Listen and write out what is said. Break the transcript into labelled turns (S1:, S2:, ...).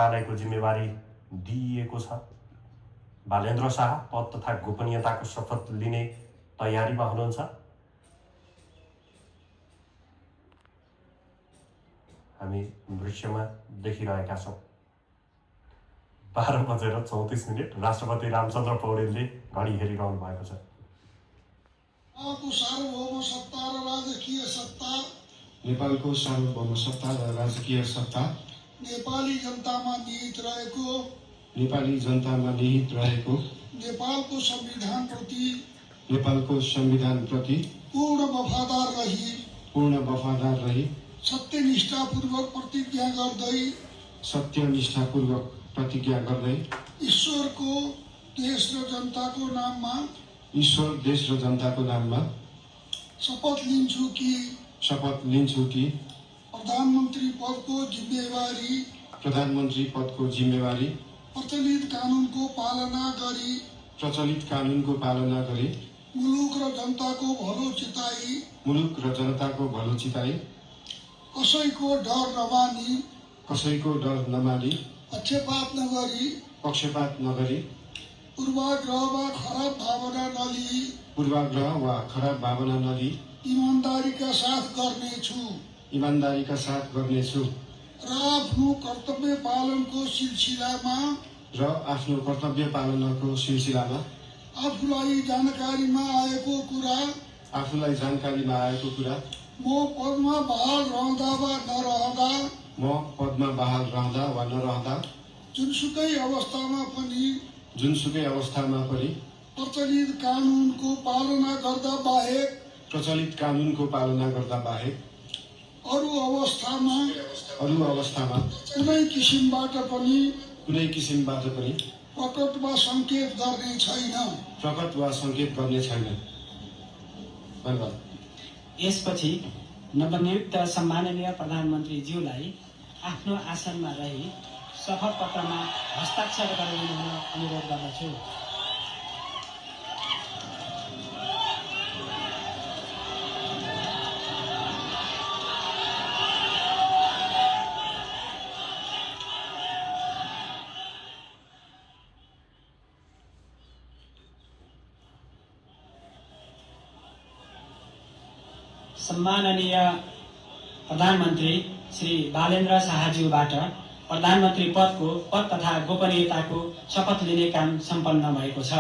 S1: मन्त्रालयको जिम्मेवारी दिइएको छ। बालेन्द्र शाह पद तथा गोपनीयताको शपथ लिने तयारीमा हुनुहुन्छ। हामी दृश्यमा देखिरहेका छौँ। 12:34 राष्ट्रपति रामचन्द्र पौडेलले घडी हेरिरहनु भएको छ।
S2: सार्वभौम सत्ता र राजकीय सत्ता,
S3: नेपालको सार्वभौम सत्ता र राजकीय सत्ता
S2: नेपाली जनतामा निहित रहेको नेपालको
S3: संविधान प्रति
S2: पूर्ण वफादार रही सत्यनिष्ठापूर्वक प्रतिज्ञा गर्दै ईश्वर, देश र जनताको नाममा शपथ लिन्छु कि प्रधानमन्त्री पदको जिम्मेवारी प्रचलित कानूनको पालना गरी मुलुक र जनताको भलो चिताई कसैको डर नमानी पक्षपात नगरी पूर्वाग्रह वा खराब भावना नलिई ईमानदारीका साथ गर्नेछु र आफ्नो कर्तव्य पालनको सिलसिलामा आफूलाई जानकारीमा आएको कुरा म पदमा बहाल रहँदा वा नरहँदा जुनसुकै अवस्थामा पनि प्रचलित कानूनको पालना गर्दा बाहेक अरू अवस्थामा कुनै किसिमबाट पनि प्रकट वा संकेत गर्ने छैन। धन्यवाद।
S4: यसपछि नवनियुक्त सम्माननीय प्रधानमन्त्रीज्यूलाई आफ्नो आसनमा रही शपथ पत्रमा हस्ताक्षर गराउन अनुरोध गर्दछु। सम्माननीय प्रधानमन्त्री श्री बालेन्द्र शाहज्यूबाट प्रधानमन्त्री पद तथा गोपनीयताको शपथ लिने काम सम्पन्न भएको छ।